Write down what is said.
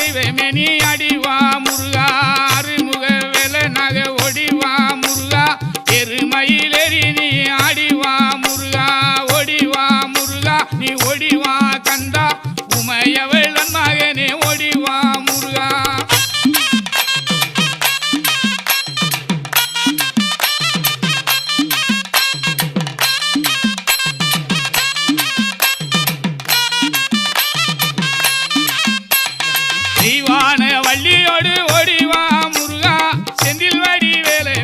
தெய்வமே நீ அடிவா முருகா அருமுக வேலை நகை ஒடிவா முருகா எருமயிலேறி நீ ஆடிவா முருகா ஒடிவா முருகா நீ ஒடிவா கந்தா உமையவளன் மகனே ஒடிவா முருகா தெய்வான வள்ளியோடு ஓடிவா முருகா செந்தில் வடி வேலை